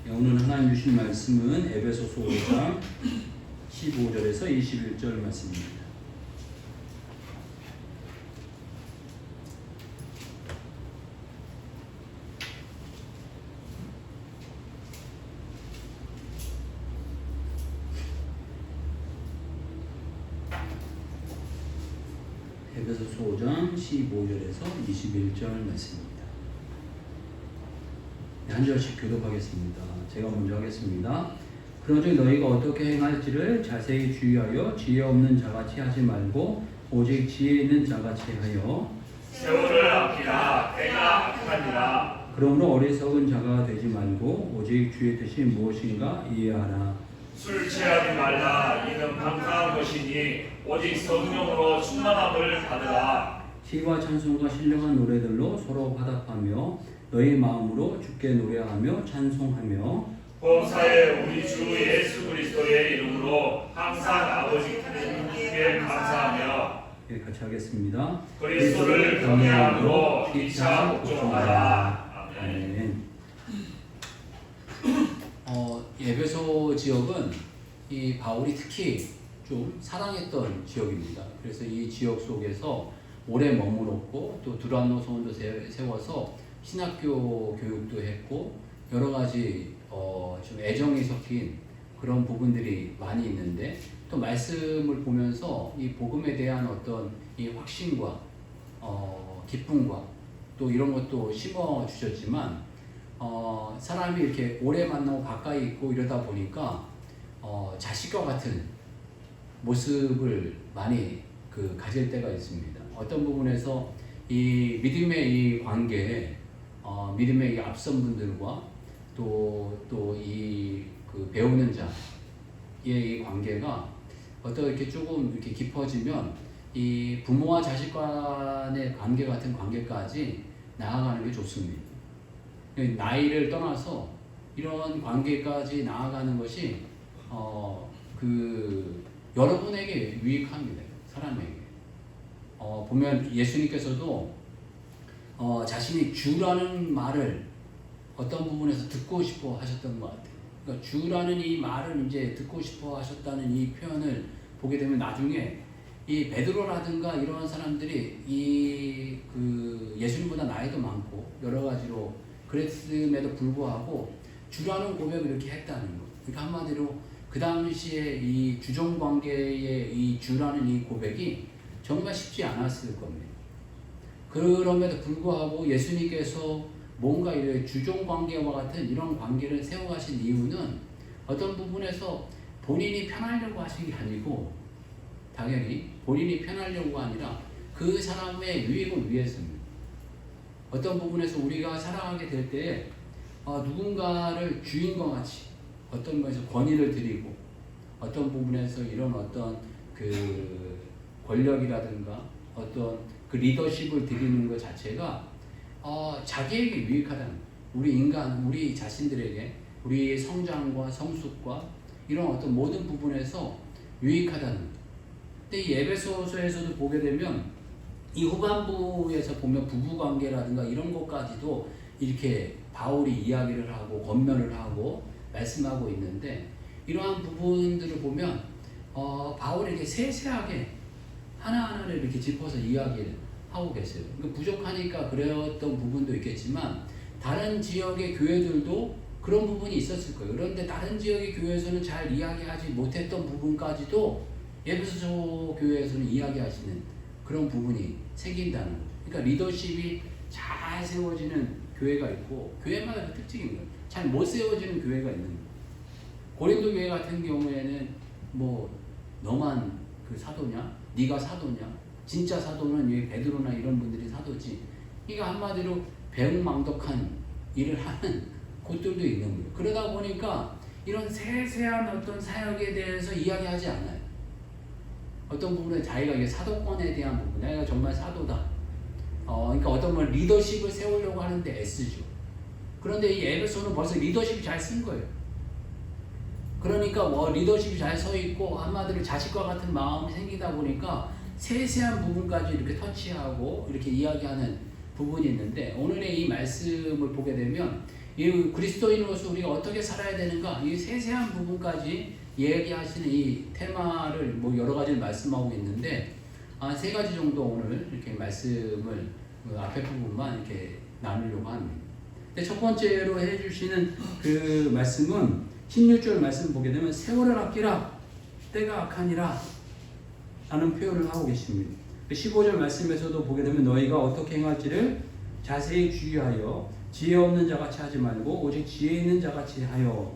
오늘 하나님 주신 말씀은 에베소서 5장 15절에서 21절 말씀입니다. 에베소서 5장 15절에서 21절 말씀입니다. 한 절씩 교독하겠습니다. 제가 먼저 하겠습니다. 그런즉 너희가 어떻게 행할지를 자세히 주의하여 지혜 없는 자같이 하지 말고 오직 지혜 있는 자같이 하여 세월을 아끼라 때가 악하니라. 그러므로 어리석은 자가 되지 말고 오직 주의 뜻이 무엇인가 이해하라. 술 취하지 말라. 이는 방탕한 것이니 오직 성령으로 충만함을 받으라. 시와 찬송과 신령한 노래들로 서로 화답하며 너희 마음으로 주께 노래하며 찬송하며 범사에 우리 주 예수 그리스도의 이름으로 항상 아버지 하나님께 감사하며 같이 하겠습니다. 그리스도를 경외함으로 피차 복종하라. 아멘. 에베소 지역은 이 바울이 특히 좀 사랑했던 지역입니다. 그래서 이 지역 속에서 오래 머물렀고 또 두란노 소원도 세워서 신학교 교육도 했고 여러 가지 좀 애정이 섞인 그런 부분들이 많이 있는데 또 말씀을 보면서 이 복음에 대한 어떤 이 확신과 기쁨과 또 이런 것도 심어 주셨지만 사람이 이렇게 오래 만나고 가까이 있고 이러다 보니까 자식과 같은 모습을 많이 가질 때가 있습니다. 어떤 부분에서 이 믿음의 이 관계에 믿음의 이 앞선 분들과 또 이 배우는 자의 이 관계가 어떻게 조금 이렇게 깊어지면 이 부모와 자식 간의 관계 같은 관계까지 나아가는 게 좋습니다. 나이를 떠나서 이런 관계까지 나아가는 것이 여러분에게 유익합니다. 사람에게. 보면 예수님께서도 자신이 주라는 말을 어떤 부분에서 듣고 싶어 하셨던 것 같아요. 그러니까 주라는 이 말을 이제 듣고 싶어 하셨다는 이 표현을 보게 되면 나중에 이 베드로라든가 이런 사람들이 예수님보다 나이도 많고 여러 가지로 그랬음에도 불구하고 주라는 고백을 이렇게 했다는 거. 그러니까 한마디로 그 당시에 이 주종 관계의 이 주라는 이 고백이 정말 쉽지 않았을 겁니다. 그럼에도 불구하고 예수님께서 뭔가 이런 주종 관계와 같은 이런 관계를 세워가신 이유는 어떤 부분에서 본인이 편하려고 하신 게 아니고 당연히 본인이 편하려고 아니라 그 사람의 유익을 위해서입니다. 어떤 부분에서 우리가 살아가게 될 때 누군가를 주인과 같이 어떤 것에서 권위를 드리고 어떤 부분에서 이런 어떤 권력이라든가 어떤 리더십을 드리는 것 자체가 자기에게 유익하다는 거예요. 우리 자신들에게 우리의 성장과 성숙과 이런 어떤 모든 부분에서 유익하다는 거예요. 근데 이 에베소서에서도 보게 되면 이 후반부에서 보면 부부관계라든가 이런 것까지도 이렇게 바울이 이야기를 하고 권면을 하고 말씀하고 있는데 이러한 부분들을 보면 바울이 이렇게 세세하게 하나하나를 이렇게 짚어서 이야기를 하고 계세요. 그러니까 부족하니까 그랬던 부분도 있겠지만 다른 지역의 교회들도 그런 부분이 있었을 거예요. 그런데 다른 지역의 교회에서는 잘 이야기하지 못했던 부분까지도 에베소 교회에서는 이야기하시는 그런 부분이 생긴다는 거죠. 그러니까 리더십이 잘 세워지는 교회가 있고 교회마다 그 특징인 거예요. 잘 못 세워지는 교회가 있는 거예요. 고린도 교회 같은 경우에는 너만 사도냐? 네가 사도냐? 진짜 사도는 이 베드로나 이런 분들이 사도지. 그러니까 한마디로 배웅망덕한 일을 하는 곳들도 있는 거예요. 그러다 보니까 이런 세세한 어떤 사역에 대해서 이야기하지 않아요. 어떤 부분에 자기가 이게 사도권에 대한 부분, 내가 정말 사도다. 그러니까 어떤 분 리더십을 세우려고 하는데 애쓰죠. 그런데 이 에베소는 벌써 리더십이 잘 쓴 거예요. 그러니까 리더십이 잘 서 있고 한마디로 자식과 같은 마음이 생기다 보니까 세세한 부분까지 이렇게 터치하고 이렇게 이야기하는 부분이 있는데 오늘의 이 말씀을 보게 되면 이 그리스도인으로서 우리가 어떻게 살아야 되는가, 이 세세한 부분까지 얘기하시는 이 테마를 뭐 여러 가지를 말씀하고 있는데, 세 가지 정도 오늘 이렇게 말씀을 그 앞에 부분만 이렇게 나누려고 합니다. 근데 첫 번째로 해주시는 그 말씀은 16절 말씀 보게 되면 세월을 아끼라 때가 악하니라 라는 표현을 하고 계십니다. 15절 말씀에서도 보게 되면 너희가 어떻게 행할지를 자세히 주의하여 지혜 없는 자같이 하지 말고 오직 지혜 있는 자같이 하여.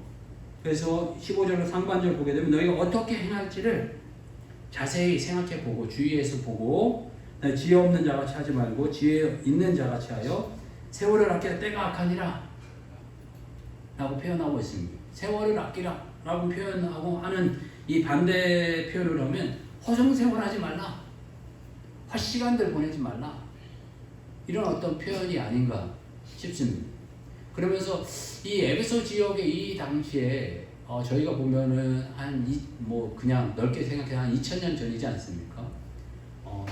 그래서 15절 상반절 보게 되면 너희가 어떻게 행할지를 자세히 생각해 보고 주의해서 보고 지혜 없는 자같이 하지 말고 지혜 있는 자같이 하여 세월을 아끼라 때가 악하니라 라고 표현하고 있습니다. 세월을 아끼라 라고 표현하고 하는 이 반대 표현을 하면 허송세월하지 말라, 헛시간들 보내지 말라, 이런 어떤 표현이 아닌가 싶습니다. 그러면서 이 에베소 지역의 이 당시에 저희가 보면은 뭐 그냥 넓게 생각해 한 2000년 전이지 않습니까?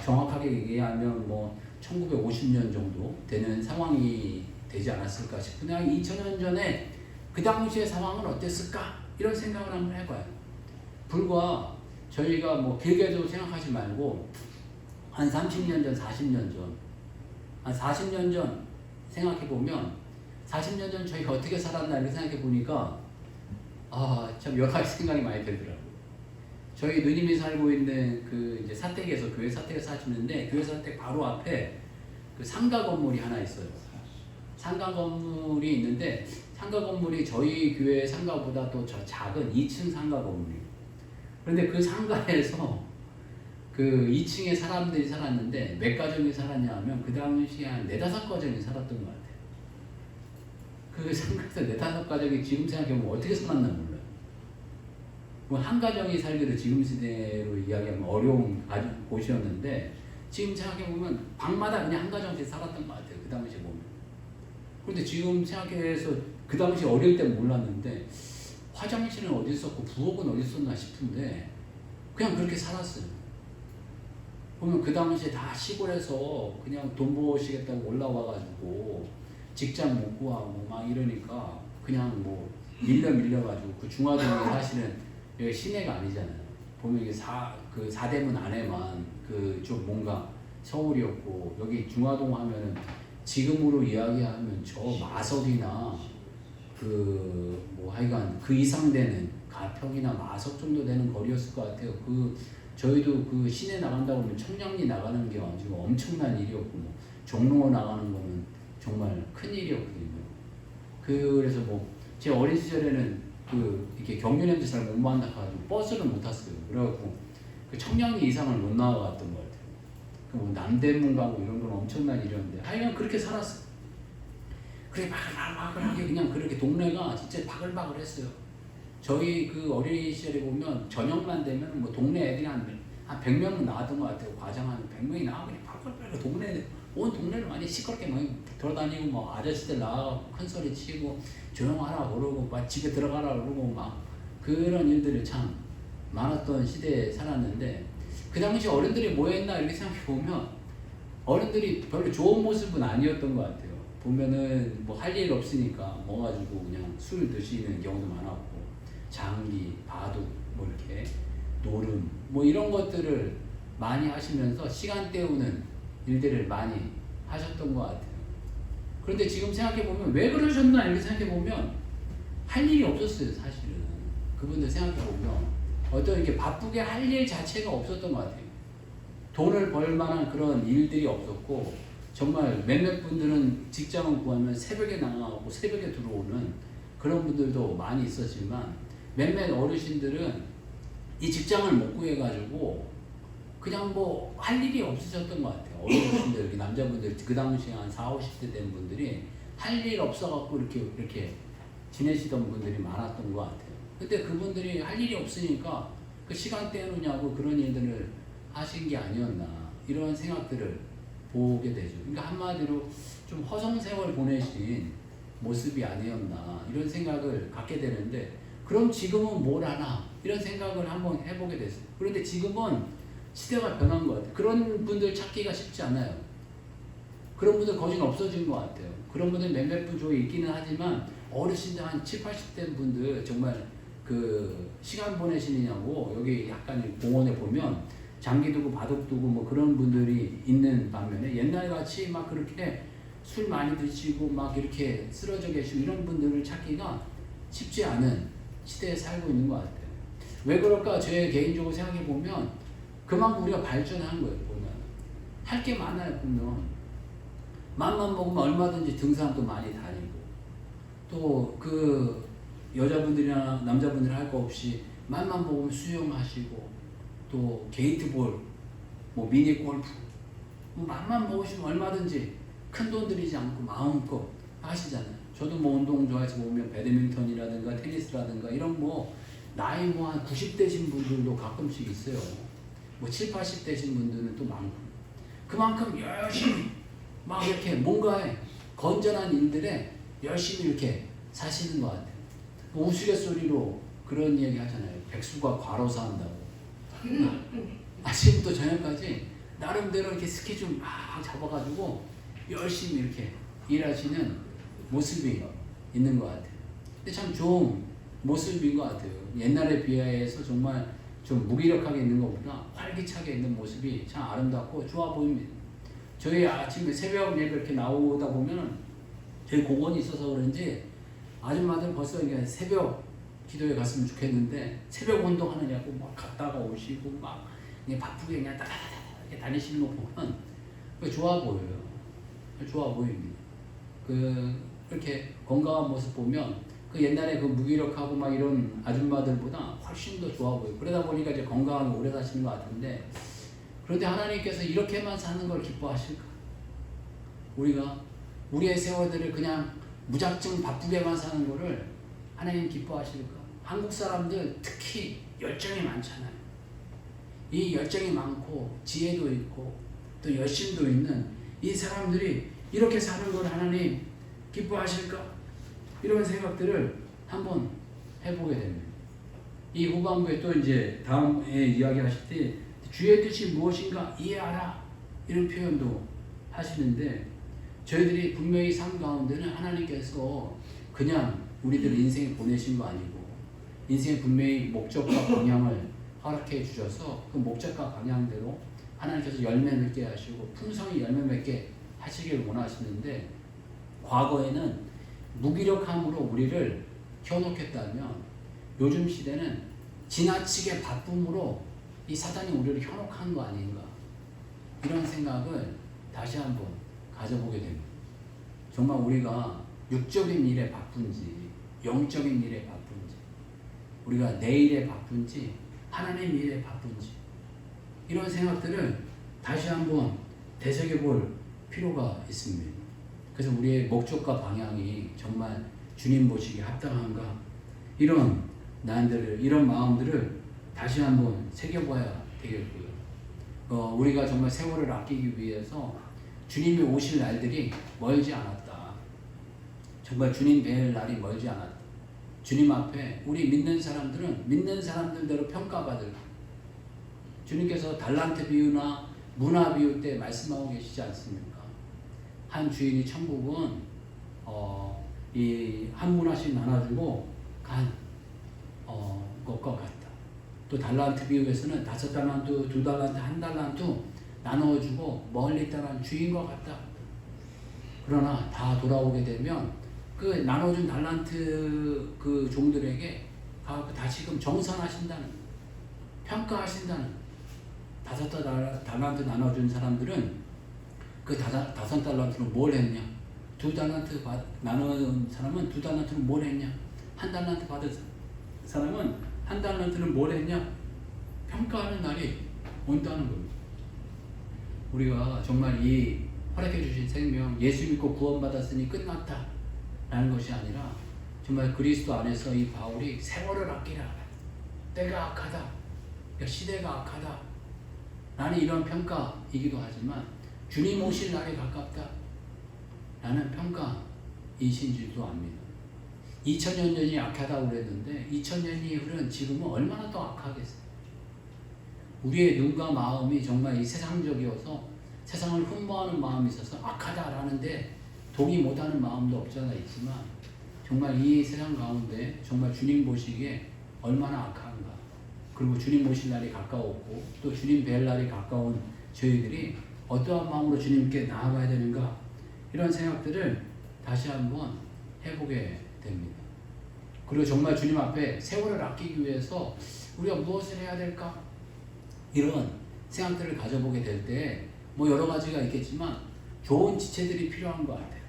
정확하게 얘기하면 뭐 1950년 정도 되는 상황이 되지 않았을까 싶은데, 한 2000년 전에 그 당시의 상황은 어땠을까? 이런 생각을 한번 해봐요. 불과 저희가 뭐 길게도 생각하지 말고 한 30년 전, 40년 전, 한 40년 전 생각해보면 40년 전 저희가 어떻게 살았나 이렇게 생각해보니까 참 여러 가지 생각이 많이 들더라고요. 저희 누님이 살고 있는 그 이제 사택에서, 교회 사택에 사시는데 교회 사택 바로 앞에 그 상가 건물이 하나 있어요. 상가 건물이 있는데 상가 건물이 저희 교회 상가보다 또 작은 2층 상가 건물이에요. 그런데 그 상가에서 그 2층에 사람들이 살았는데 몇 가정이 살았냐 하면 그 당시에 한 4-5가정이 살았던 것 같아요. 그 상가에서 4-5가정이 지금 생각해보면 어떻게 살았나 몰라요. 뭐 한 가정이 살기도 지금 시대로 이야기하면 어려운 곳이었는데 지금 생각해보면 방마다 그냥 한 가정씩 살았던 것 같아요. 그 당시에 보면. 그런데 지금 생각해서 그 당시 어릴 때 몰랐는데 화장실은 어디 있었고 부엌은 어디 있었나 싶은데 그냥 그렇게 살았어요. 보면 그 당시에 다 시골에서 그냥 돈 버시겠다고 올라와가지고 직장 못 구하고 막 이러니까 그냥 뭐 밀려가지고 그 중화동에 사실은 여기 시내가 아니잖아요. 보면 이게 그 사대문 안에만 그 좀 뭔가 서울이었고, 여기 중화동 하면은 지금으로 이야기하면 저 마석이나 그 뭐 하여간 그 이상 되는 가평이나 마석 정도 되는 거리였을 것 같아요. 저희도 그 시내 나간다고 하면 청량리 나가는 게 아주 엄청난 일이었고, 뭐 종로 나가는 거는 정말 큰 일이었거든요. 그래서 뭐 제 어린 시절에는 이렇게 경유냄새 잘 못 맡아가지고 버스를 못 탔어요. 그래갖고 그 청량리 이상을 못 나가갔던 것 같아요. 뭐 남대문 가고 이런 건 엄청난 일이었는데 하여간 그렇게 살았어요. 그래 바글바글하게 그냥 그렇게 동네가 진짜 바글바글했어요. 저희 그 어린 시절에 보면 저녁만 되면 뭐 동네 애들이 한 100명은 나왔던 것 같아요. 과장 한 100명이 나와서 그냥 바글바글 온 동네를 많이 시끄럽게 막 돌아다니고, 뭐 아저씨들 나와서 큰 소리 치고 조용하라 그러고 막 집에 들어가라 그러고 막 그런 일들이 참 많았던 시대에 살았는데, 그 당시 어른들이 뭐 했나 이렇게 생각해 보면 어른들이 별로 좋은 모습은 아니었던 것 같아요. 보면은 뭐 할 일 없으니까 모아가지고 그냥 술 드시는 경우도 많았고, 장기, 바둑, 뭐 이렇게 노름, 뭐 이런 것들을 많이 하시면서 시간 때우는 일들을 많이 하셨던 것 같아요. 그런데 지금 생각해보면 왜 그러셨나 이렇게 생각해보면 할 일이 없었어요. 사실은 그분들 생각해보면 어떤 이렇게 바쁘게 할 일 자체가 없었던 것 같아요. 돈을 벌 만한 그런 일들이 없었고, 정말 몇몇 분들은 직장을 구하면 새벽에 나가고 새벽에 들어오는 그런 분들도 많이 있었지만, 몇몇 어르신들은 이 직장을 못 구해가지고 그냥 뭐 할 일이 없으셨던 것 같아요. 어르신들, 남자분들 그 당시에 한 40, 50대 된 분들이 할 일 없어갖고 이렇게 지내시던 분들이 많았던 것 같아요. 근데 그분들이 할 일이 없으니까 그 시간 때우느냐고 그런 일들을 하신 게 아니었나, 이런 생각들을 보게 되죠. 그러니까 한마디로 좀 허송세월 보내신 모습이 아니었나 이런 생각을 갖게 되는데, 그럼 지금은 뭘 하나 이런 생각을 한번 해보게 됐어요. 그런데 지금은 시대가 변한 것 같아요. 그런 분들 찾기가 쉽지 않아요. 그런 분들 거진 없어진 것 같아요. 그런 분들 몇몇 분 저기 있기는 하지만 어르신들 한 7, 80대 분들 정말 그 시간 보내시느냐고 여기 약간 공원에 보면 장기 두고 바둑 두고 뭐 그런 분들이 있는 반면에 옛날 같이 막 그렇게 술 많이 드시고 막 이렇게 쓰러져 계시고 이런 분들을 찾기가 쉽지 않은 시대에 살고 있는 것 같아요. 왜 그럴까? 제 개인적으로 생각해 보면 그만큼 우리가 발전한 거예요. 보면 할 게 많아요. 보면 맘만 먹으면 얼마든지 등산도 많이 다니고 또 그 여자분들이나 남자분들 할 거 없이 맘만 먹으면 수영하시고 또 게이트볼, 뭐 미니 골프, 뭐 맘만 먹으시면 얼마든지 큰 돈 들이지 않고 마음껏 하시잖아요. 저도 뭐 운동 좋아해서 보면 배드민턴이라든가 테니스라든가 이런 뭐 나이 뭐 한 90대신 분들도 가끔씩 있어요. 뭐 7, 80대신 분들은 또 많고 그만큼 열심히 막 이렇게 뭔가에 건전한 일들에 열심히 이렇게 사시는 것 같아요. 우스갯소리로 그런 얘기 하잖아요. 백수가 과로사 한다고. 아침부터 저녁까지 나름대로 이렇게 스케줄 막 잡아가지고 열심히 이렇게 일하시는 모습이 있는 것 같아요. 근데 참 좋은 모습인 것 같아요. 옛날에 비해서 정말 좀 무기력하게 있는 것보다 활기차게 있는 모습이 참 아름답고 좋아 보입니다. 저희 아침에 새벽 예배 이렇게 나오다 보면 저희 공원이 있어서 그런지 아줌마들 벌써 이게 새벽 기도에 갔으면 좋겠는데 새벽 운동하느냐고 막 갔다가 오시고 막 그냥 바쁘게 그냥 따다다다 이렇게 다니시는 거 보면 좋아 보여요. 좋아 보입니다. 이렇게 건강한 모습 보면 그 옛날에 그 무기력하고 막 이런 아줌마들보다 훨씬 더 좋아 보여요. 그러다 보니까 이제 건강하게 오래 사시는 것 같은데 그런데 하나님께서 이렇게만 사는 걸 기뻐하실까? 우리가 우리의 세월들을 그냥 무작정 바쁘게만 사는 거를 하나님 기뻐하실까? 한국 사람들 특히 열정이 많잖아요. 이 열정이 많고 지혜도 있고 또 열심도 있는 이 사람들이 이렇게 사는 걸 하나님 기뻐하실까? 이런 생각들을 한번 해보게 됩니다. 이 후반부에 또 이제 다음에 이야기하실 때 주의 뜻이 무엇인가 이해하라 이런 표현도 하시는데 저희들이 분명히 삶 가운데는 하나님께서 그냥 우리들 인생에 보내신 거 아니고 인생에 분명히 목적과 방향을 허락해 주셔서 그 목적과 방향대로 하나님께서 열매 맺게 하시고 풍성히 열매 맺게 하시길 원하시는데 과거에는 무기력함으로 우리를 현혹했다면 요즘 시대는 지나치게 바쁨으로 이 사단이 우리를 현혹한 거 아닌가 이런 생각을 다시 한번 가져보게 됩니다. 정말 우리가 육적인 일에 바쁜지 영적인 일에 바쁜지 우리가 내일에 바쁜지 하나님 일에 바쁜지 이런 생각들을 다시 한번 되새겨볼 필요가 있습니다. 그래서 우리의 목적과 방향이 정말 주님 보시기에 합당한가 이런 난들을 이런 마음들을 다시 한번 새겨봐야 되겠고요. 우리가 정말 세월을 아끼기 위해서 주님이 오실 날들이 멀지 않았다. 정말 주님 뵐 날이 멀지 않았다. 주님 앞에 우리 믿는 사람들은 믿는 사람들대로 평가받을 주님께서 달란트 비유나 문화 비유 때 말씀하고 계시지 않습니까? 한 주인이 천국은 이 한 문화씩 나눠주고 간 것과 같다. 또 달란트 비유에서는 5달란트, 2달란트, 1달란트 나눠주고 멀리 떠난 주인과 같다. 그러나 다 돌아오게 되면 그 나눠준 달란트 그 종들에게 다시금 정산하신다는 평가하신다는 5달란트 나눠준 사람들은 그 5달란트로 뭘 했냐 2달란트 나눠준 사람은 2달란트로 뭘 했냐 1달란트 받은 사람은 1달란트는 뭘 했냐 평가하는 날이 온다는 겁니다. 우리가 정말 이 허락해 주신 생명 예수 믿고 구원받았으니 끝났다 라는 것이 아니라 정말 그리스도 안에서 이 바울이 세월을 아끼라 때가 악하다 시대가 악하다 라는 이런 평가이기도 하지만 주님 오실 날이 가깝다 라는 평가이신지도 압니다. 2000년 전이 악하다고 그랬는데 2000년이 흐른 지금은 얼마나 더 악하겠어요. 우리의 눈과 마음이 정말 이 세상적이어서 세상을 흠모하는 마음이 있어서 악하다라는데 동의 못하는 마음도 없잖아 있지만 정말 이 세상 가운데 정말 주님 보시기에 얼마나 악한가. 그리고 주님 모실 날이 가까웠고 또 주님 뵐 날이 가까운 저희들이 어떠한 마음으로 주님께 나아가야 되는가 이런 생각들을 다시 한번 해보게 됩니다. 그리고 정말 주님 앞에 세월을 아끼기 위해서 우리가 무엇을 해야 될까? 이런 생각들을 가져보게 될 때 뭐 여러 가지가 있겠지만 좋은 지체들이 필요한 것 같아요.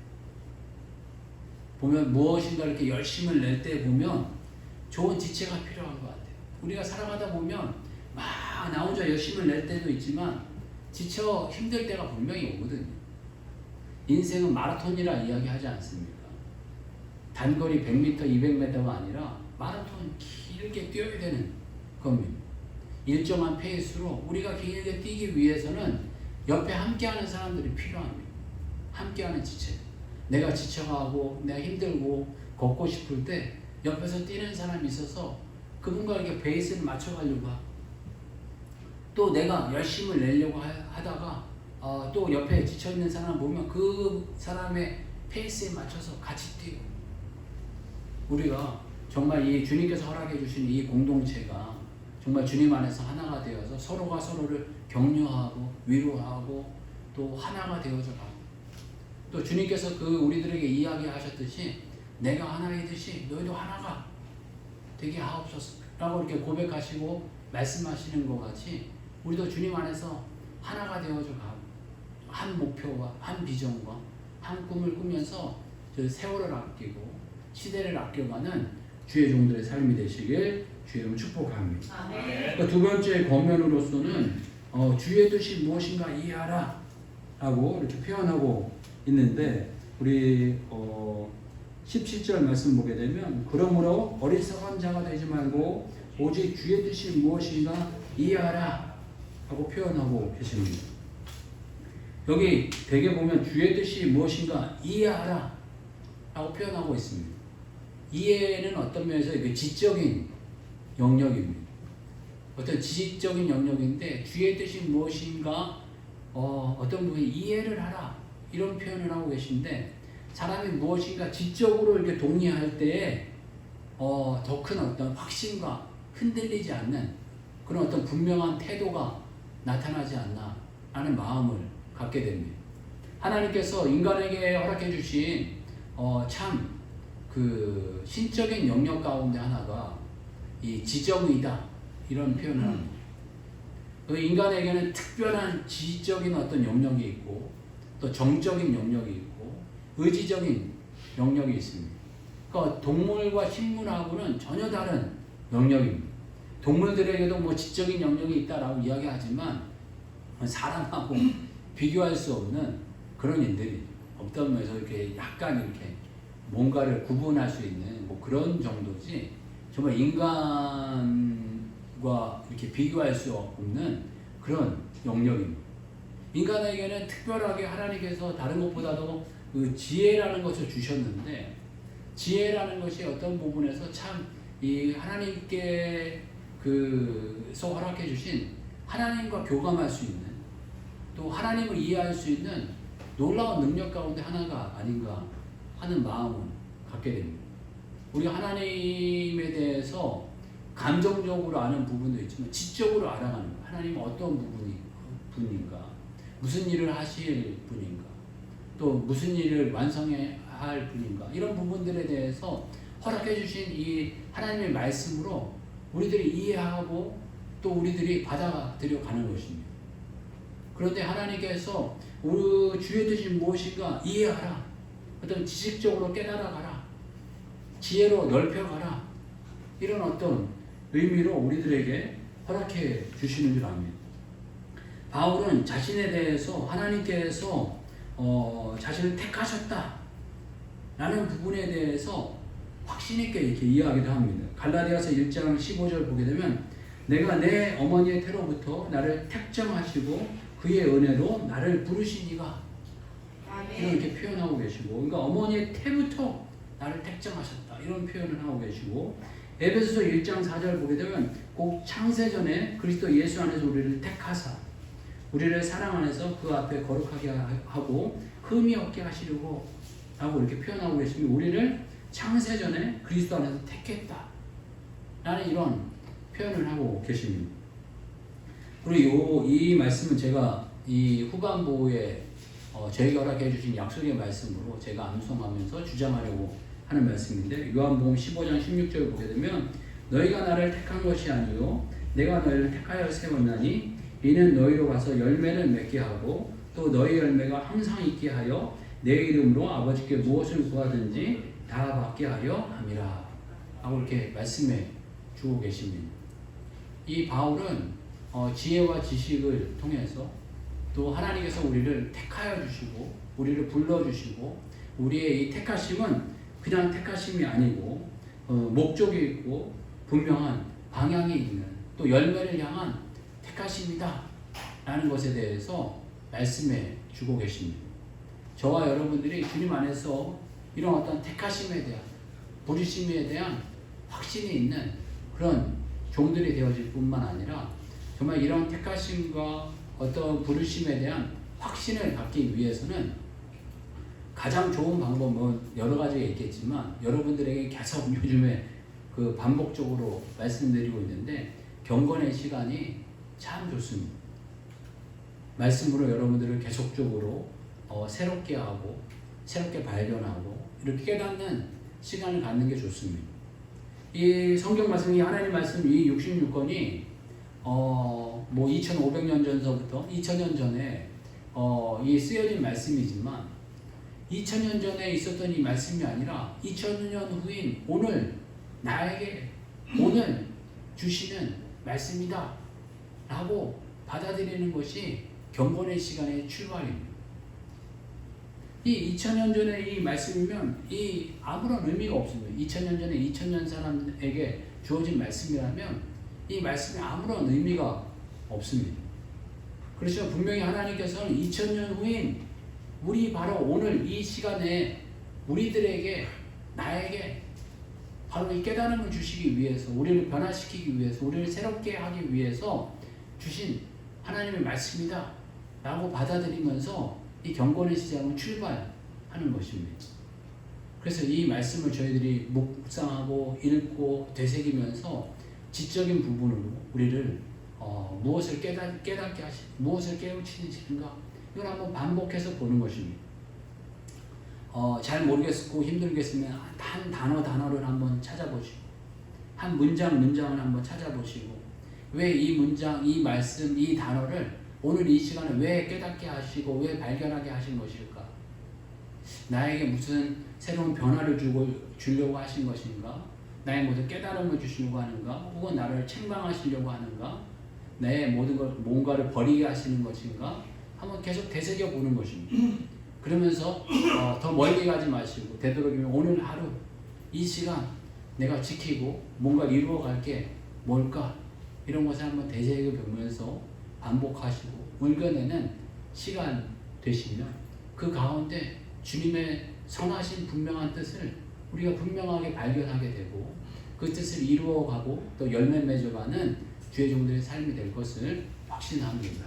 보면 무엇인가 이렇게 열심을 낼 때 보면 좋은 지체가 필요한 것 같아요. 우리가 살아가다 보면 막 나 혼자 열심을 낼 때도 있지만 지쳐 힘들 때가 분명히 오거든요. 인생은 마라톤이라 이야기하지 않습니까? 단거리 100m, 200m가 아니라 마라톤 길게 뛰어야 되는 겁니다. 일정한 페이스로 우리가 길게 뛰기 위해서는 옆에 함께하는 사람들이 필요합니다. 함께하는 지체. 내가 지쳐가고 내가 힘들고 걷고 싶을 때 옆에서 뛰는 사람이 있어서 그분과 이렇게 페이스를 맞춰가려고 하고 또 내가 열심을 내려고 하다가 또 옆에 지쳐있는 사람 보면 그 사람의 페이스에 맞춰서 같이 뛰고 우리가 정말 이 주님께서 허락해 주신 이 공동체가 정말 주님 안에서 하나가 되어서 서로가 서로를 격려하고 위로하고 또 하나가 되어져 가고 또 주님께서 그 우리들에게 이야기하셨듯이 내가 하나이듯이 너희도 하나가 되게 하옵소서 라고 이렇게 고백하시고 말씀하시는 것 같이 우리도 주님 안에서 하나가 되어져 가고 한 목표와 한 비전과 한 꿈을 꾸면서 세월을 아끼고 시대를 아껴가는 주의 종들의 삶이 되시길 주의 이름 축복합니다. 두 번째 권면으로서는 주의 뜻이 무엇인가 이해하라 라고 이렇게 표현하고 있는데 우리 17절 말씀 보게 되면 그러므로 어리석은 자가 되지 말고 오직 주의 뜻이 무엇인가 이해하라 하고 표현하고 계십니다. 여기 대개 보면 주의 뜻이 무엇인가 이해하라 라고 표현하고 있습니다. 이해는 어떤 면에서 지적인 영역입니다. 어떤 지식적인 영역인데 주의 뜻이 무엇인가 어떤 부분이 이해를 하라 이런 표현을 하고 계신데 사람이 무엇인가 지적으로 이렇게 동의할 때에 더 큰 어떤 확신과 흔들리지 않는 그런 어떤 분명한 태도가 나타나지 않나 하는 마음을 갖게 됩니다. 하나님께서 인간에게 허락해 주신 참 그 신적인 영역 가운데 하나가 이 지정의다 이런 표현을 합니다. 인간에게는 특별한 지적인 어떤 영역이 있고 또 정적인 영역이 있고 의지적인 영역이 있습니다. 그러니까 동물과 식물하고는 전혀 다른 영역입니다. 동물들에게도 뭐 지적인 영역이 있다라고 이야기하지만 사람하고 비교할 수 없는 그런 일들이 어떤 면에서 이렇게 약간 이렇게 뭔가를 구분할 수 있는 뭐 그런 정도지 정말 인간과 이렇게 비교할 수 없는 그런 영역입니다. 인간에게는 특별하게 하나님께서 다른 것보다도 그 지혜라는 것을 주셨는데 지혜라는 것이 어떤 부분에서 참 이 하나님께 그서 허락해 주신 하나님과 교감할 수 있는 또 하나님을 이해할 수 있는 놀라운 능력 가운데 하나가 아닌가 하는 마음을 갖게 됩니다. 우리가 하나님에 대해서 감정적으로 아는 부분도 있지만 지적으로 알아가는 거예요. 하나님은 어떤 분인가, 무슨 일을 하실 분인가, 또 무슨 일을 완성해야 할 분인가 이런 부분들에 대해서 허락해 주신 이 하나님의 말씀으로 우리들이 이해하고 또 우리들이 받아들여 가는 것입니다. 그런데 하나님께서 우리 주의 뜻이 무엇인가 이해하라. 어떤 지식적으로 깨달아가라. 지혜로 넓혀가라. 이런 어떤 의미로 우리들에게 허락해 주시는 줄 압니다. 바울은 자신에 대해서 하나님께서 자신을 택하셨다 라는 부분에 대해서 확신 있게 이렇게 이야기를 합니다. 갈라디아서 1장 15절 보게 되면 내가 내 어머니의 태로부터 나를 택정하시고 그의 은혜로 나를 부르시니가 이렇게 표현하고 계시고 그러니까 어머니의 태부터 나를 택정하셨다 이런 표현을 하고 계시고 에베소서 1장 4절 보게 되면 꼭 창세전에 그리스도 예수 안에서 우리를 택하사 우리를 사랑 안에서 그 앞에 거룩하게 하고 흠이 없게 하시려고 라고 이렇게 표현하고 계십니다. 우리를 창세전에 그리스도 안에서 택했다 라는 이런 표현을 하고 계십니다. 그리고 이 말씀은 제가 이 후반부에 저에게 허락해 주신 약속의 말씀으로 제가 암송하면서 주장하려고 하는 말씀인데, 요한복음 15장 16절을 보게 되면 너희가 나를 택한 것이 아니요 내가 너희를 택하여 세웠나니 이는 너희로 가서 열매를 맺게 하고 또 너희 열매가 항상 있게 하여 내 이름으로 아버지께 무엇을 구하든지 다 받게 하려 함이라 하고 이렇게 말씀해 주고 계십니다. 이 바울은 지혜와 지식을 통해서 또 하나님께서 우리를 택하여 주시고 우리를 불러주시고 우리의 이 택하심은 그냥 택하심이 아니고 목적이 있고 분명한 방향이 있는 또 열매를 향한 택하심이다 라는 것에 대해서 말씀해 주고 계십니다. 저와 여러분들이 주님 안에서 이런 어떤 택하심에 대한 부르심에 대한 확신이 있는 그런 종들이 되어질 뿐만 아니라 정말 이런 택하심과 어떤 부르심에 대한 확신을 갖기 위해서는 가장 좋은 방법은 여러 가지가 있겠지만 여러분들에게 계속 요즘에 그 반복적으로 말씀드리고 있는데 경건의 시간이 참 좋습니다. 말씀으로 여러분들을 계속적으로 새롭게 하고 새롭게 발견하고 이렇게 깨닫는 시간을 갖는 게 좋습니다. 이 성경 말씀이 하나님 말씀 이 66권이 뭐 2500년 전서부터 2000년 전에 이 쓰여진 말씀이지만 2000년 전에 있었던 이 말씀이 아니라 2000년 후인 오늘 나에게 오늘 주시는 말씀이다 라고 받아들이는 것이 경건의 시간의 출발입니다. 이 2000년 전에 이 말씀이면 이 아무런 의미가 없습니다. 2000년 전에 2000년 사람에게 주어진 말씀이라면 이 말씀에 아무런 의미가 없습니다. 그렇죠. 분명히 하나님께서는 2000년 후인 우리 바로 오늘 이 시간에 우리들에게 나에게 바로 이 깨달음을 주시기 위해서 우리를 변화시키기 위해서 우리를 새롭게 하기 위해서 주신 하나님의 말씀이다 라고 받아들이면서 이 경건의 시작은 출발하는 것입니다. 그래서 이 말씀을 저희들이 묵상하고 읽고 되새기면서 지적인 부분으로 우리를 무엇을 깨닫게 하시, 무엇을 깨우치시는가 이걸 한번 반복해서 보는 것입니다. 잘 모르겠고 힘들겠으면 한 단어를 한번 찾아보시고 한 문장을 한번 찾아보시고 왜 이 문장, 이 말씀, 이 단어를 오늘 이 시간에 왜 깨닫게 하시고 왜 발견하게 하신 것일까? 나에게 무슨 새로운 변화를 주려고 하신 것인가? 나의 모든 깨달음을 주시려고 하는가? 혹은 나를 책망하시려고 하는가? 내 모든 걸 뭔가를 버리게 하시는 것인가? 한번 계속 되새겨 보는 것입니다. 그러면서 더 멀리 가지 마시고 되도록이면 오늘 하루 이 시간 내가 지키고 뭔가 이루어 갈 게 뭘까? 이런 것을 한번 되새겨 보면서 반복하시고 읽어내는 시간 되시면 그 가운데 주님의 선하신 분명한 뜻을 우리가 분명하게 발견하게 되고 그 뜻을 이루어가고 또 열매 맺어가는 주의 종들의 삶이 될 것을 확신합니다.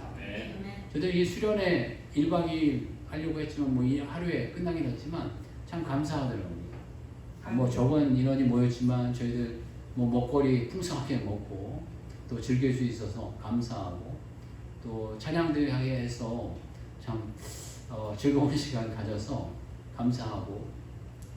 저도 이 수련회 1박 2일 하려고 했지만 뭐 이 하루에 끝나긴 했지만 참 감사하더라고요. 뭐 적은 인원이 모였지만 저희들 뭐 먹거리 풍성하게 먹고 또 즐길 수 있어서 감사하고 또 찬양대회하게 해서 참 즐거운 시간 가져서 감사하고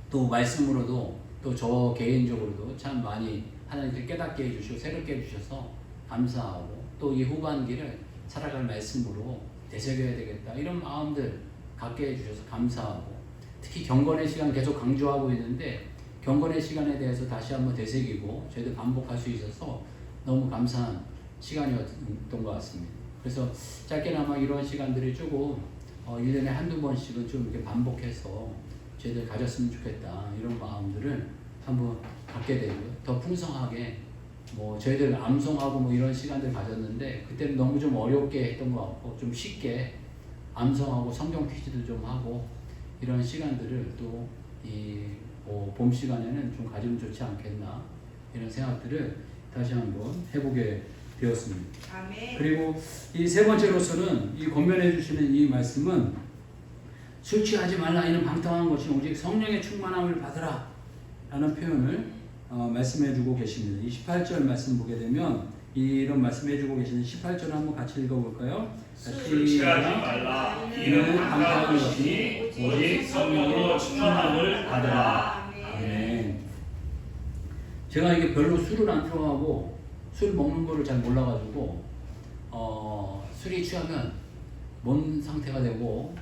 또 말씀으로도 또 저 개인적으로도 참 많이 하나님께 깨닫게 해주시고 새롭게 해주셔서 감사하고 또 이 후반기를 살아갈 말씀으로 되새겨야 되겠다 이런 마음들 갖게 해주셔서 감사하고 특히 경건의 시간 계속 강조하고 있는데 경건의 시간에 대해서 다시 한번 되새기고 저희들 반복할 수 있어서 너무 감사한 시간이었던 것 같습니다. 그래서 짧게나마 이런 시간들이 조금 1년에 한두 번씩은 좀 이렇게 반복해서 저희들 가졌으면 좋겠다 이런 마음들을 한번 갖게 되고요. 더 풍성하게 뭐 저희들 암송하고 뭐 이런 시간들 가졌는데 그때는 너무 좀 어렵게 했던 것 같고 좀 쉽게 암송하고 성경 퀴즈도 좀 하고 이런 시간들을 또 이 봄 시간에는 좀 가지면 좋지 않겠나 이런 생각들을 다시 한번 해보게 되었습니다. 아멘. 그리고 이 세 번째로서는 이 권면해 주시는 이 말씀은 술 취하지 말라 이는 방탕한 것이 오직 성령의 충만함을 받으라 라는 표현을 말씀해 주고 계십니다. 이 18절 말씀 보게 되면 이런 말씀해 주고 계시는 18절 한번 같이 읽어볼까요? 술 취하지 말라 이는 방탕한 것이니 오직 성령으로 충만함을 받으라. 아멘. 제가 이게 별로 술을 안 좋아하고 술 먹는 거를 잘 몰라가지고 술이 취하면 몸 상태가 되고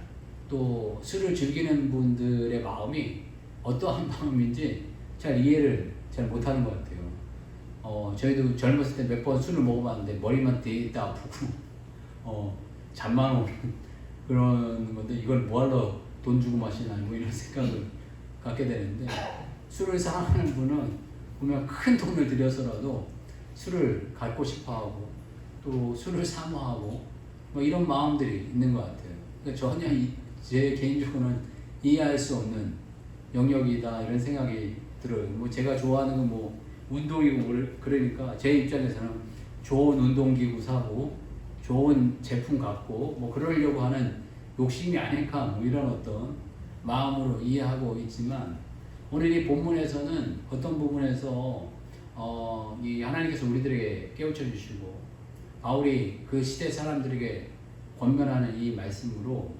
또 술을 즐기는 분들의 마음이 어떠한 마음인지 잘 이해를 잘 못하는 것 같아요. 저희도 젊었을 때 몇 번 술을 먹어봤는데 머리만 되게 아프고 잠만 오는 그런 건데 이걸 뭐하러 돈 주고 마시나 뭐 이런 생각을 갖게 되는데 술을 사랑하는 분은 보면 큰 돈을 들여서라도 술을 갖고 싶어하고 또 술을 사모하고 뭐 이런 마음들이 있는 것 같아요. 그러니까 전혀 제 개인적으로는 이해할 수 없는 영역이다 이런 생각이 들어요. 뭐 제가 좋아하는 건 뭐 운동이고 그러니까 제 입장에서는 좋은 운동기구 사고 좋은 제품 갖고 뭐 그러려고 하는 욕심이 아닐까 뭐 이런 어떤 마음으로 이해하고 있지만 오늘 이 본문에서는 어떤 부분에서 이 하나님께서 우리들에게 깨우쳐 주시고 바울이 그 시대 사람들에게 권면하는 이 말씀으로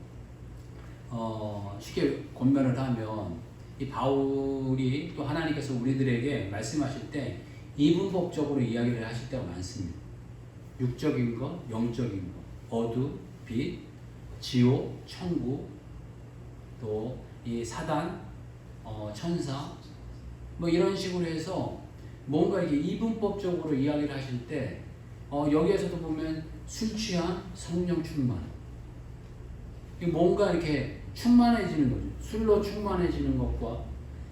쉽게 권면을 하면 이 바울이 또 하나님께서 우리들에게 말씀하실 때 이분법적으로 이야기를 하실 때가 많습니다. 육적인 것, 영적인 것, 어두, 빛, 지옥, 천국, 또 이 사단, 천사, 뭐 이런 식으로 해서 뭔가 이렇게 이분법적으로 이야기를 하실 때 여기에서도 보면 술 취한 성령 충만, 뭔가 이렇게 충만해지는 거죠. 술로 충만해지는 것과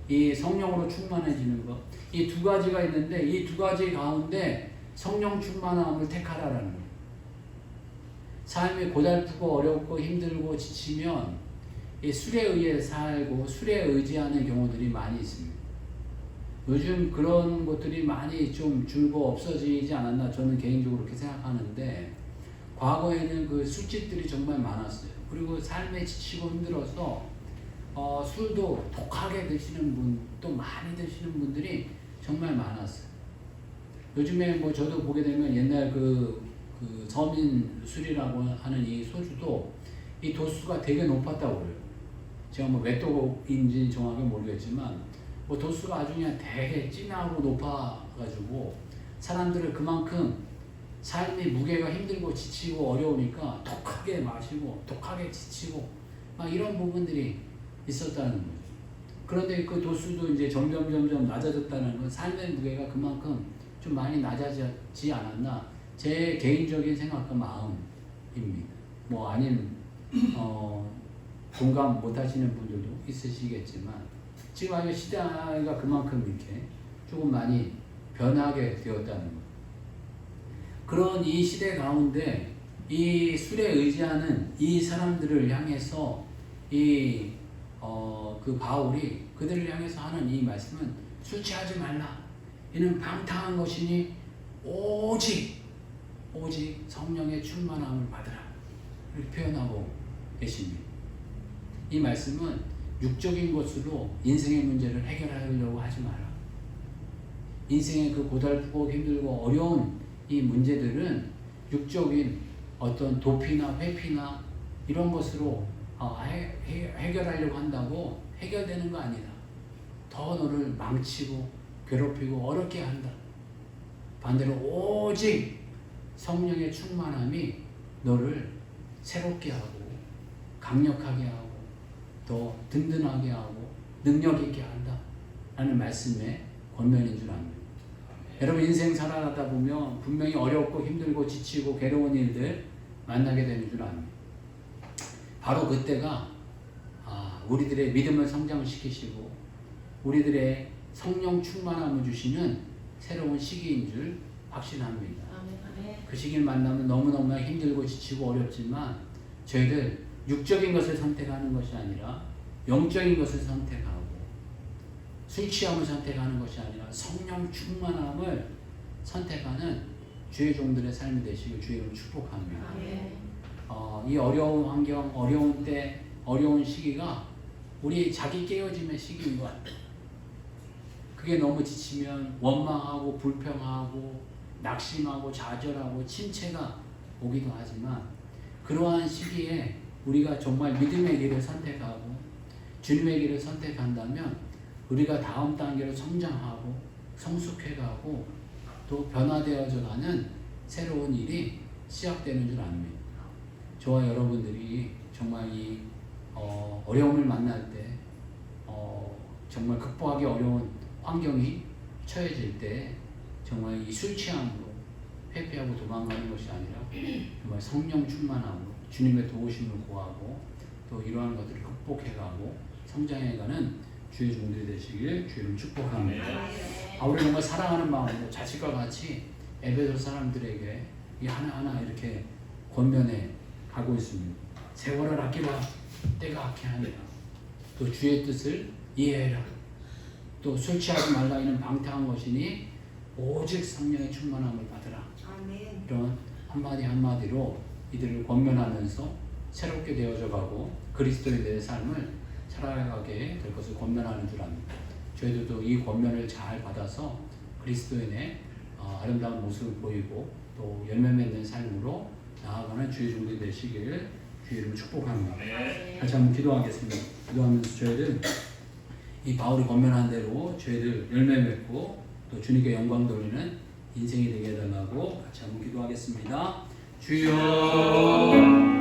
이 성령으로 충만해지는 것, 이 두 가지가 있는데 이 두 가지 가운데 성령 충만함을 택하라라는 거예요. 삶이 고달프고 어렵고 힘들고 지치면 이 술에 의해 살고 술에 의지하는 경우들이 많이 있습니다. 요즘 그런 것들이 많이 좀 줄고 없어지지 않았나 저는 개인적으로 그렇게 생각하는데 과거에는 그 술집들이 정말 많았어요. 그리고 삶에 지치고 힘들어서 술도 독하게 드시는 분, 또 많이 드시는 분들이 정말 많았어요. 요즘에 뭐 저도 보게 되면 옛날 그 서민 술이라고 하는 이 소주도 이 도수가 되게 높았다고 그래요. 제가 뭐 몇 도인지 정확히 모르겠지만 뭐 도수가 아주 그냥 되게 진하고 높아가지고 사람들을 그만큼 삶이 무게가 힘들고 지치고 어려우니까 독하게 마시고 독하게 지치고 막 이런 부분들이 있었다는 거죠. 그런데 그 도수도 이제 점점 낮아졌다는 건 삶의 무게가 그만큼 좀 많이 낮아지지 않았나 제 개인적인 생각과 마음입니다. 뭐 아닌 공감 못 하시는 분들도 있으시겠지만 지금 아주 시대가 그만큼 이렇게 조금 많이 변하게 되었다는 것. 그런 이 시대 가운데 이 술에 의지하는 이 사람들을 향해서 그 바울이 그들을 향해서 하는 이 말씀은 술 취하지 말라. 이는 방탕한 것이니 오직 성령의 충만함을 받으라. 이렇게 표현하고 계십니다. 이 말씀은 육적인 것으로 인생의 문제를 해결하려고 하지 마라. 인생의 그 고달프고 힘들고 어려운 이 문제들은 육적인 어떤 도피나 회피나 이런 것으로 해결하려고 한다고 해결되는 거 아니다. 더 너를 망치고 괴롭히고 어렵게 한다. 반대로 오직 성령의 충만함이 너를 새롭게 하고 강력하게 하고 더 든든하게 하고 능력 있게 한다 라는 말씀의 권면인 줄 압니다. 여러분 인생 살아가다 보면 분명히 어렵고 힘들고 지치고 괴로운 일들 만나게 되는 줄 압니다. 바로 그때가 우리들의 믿음을 성장시키시고 우리들의 성령 충만함을 주시는 새로운 시기인 줄 확신합니다. 그 시기를 만나면 너무너무나 힘들고 지치고 어렵지만 저희들 육적인 것을 선택하는 것이 아니라 영적인 것을 선택하고 술 취함을 선택하는 것이 아니라 성령 충만함을 선택하는 주의 종들의 삶이 되시길 주의 이름으로 축복합니다. 아멘. 이 어려운 환경, 어려운 때, 어려운 시기가 우리 자기 깨어짐의 시기인 것 같아요. 그게 너무 지치면 원망하고 불평하고 낙심하고 좌절하고 침체가 오기도 하지만 그러한 시기에 우리가 정말 믿음의 길을 선택하고 주님의 길을 선택한다면 우리가 다음 단계로 성장하고 성숙해가고 또 변화되어져 가는 새로운 일이 시작되는 줄 압니다. 저와 여러분들이 정말 이 어려움을 만날 때 정말 극복하기 어려운 환경이 처해질 때 정말 이 술 취함으로 회피하고 도망가는 것이 아니라 정말 성령 충만함으로 주님의 도우심을 구하고 또 이러한 것들을 극복해가고 성장해가는 주의 종들이 되시길 주님 축복합니다. 바울이 정말 사랑하는 마음으로 자식과 같이 에베소 사람들에게 이 하나하나 이렇게 권면해 가고 있습니다. 세월을 아끼라, 때가 악해하니라. 또 주의 뜻을 이해해라. 또 술 취하지 말라 이는 방탕한 것이니 오직 성령의 충만함을 받으라. 아멘. 이런 한마디 한마디로 이들을 권면하면서 새롭게 되어져 가고 그리스도에 대한 삶을 살아가게 될 것을 권면하는 줄 압니다. 저희들도 이 권면을 잘 받아서 그리스도인의 아름다운 모습을 보이고 또 열매 맺는 삶으로 나아가는 주의 종들이 되시기를 주의 이름으로 축복합니다. 같이 한번 기도하겠습니다. 기도하면서 저희들 이 바울이 권면한 대로 저희들 열매 맺고 또 주님께 영광 돌리는 인생이 되게 해달라고 같이 한번 기도하겠습니다. 주여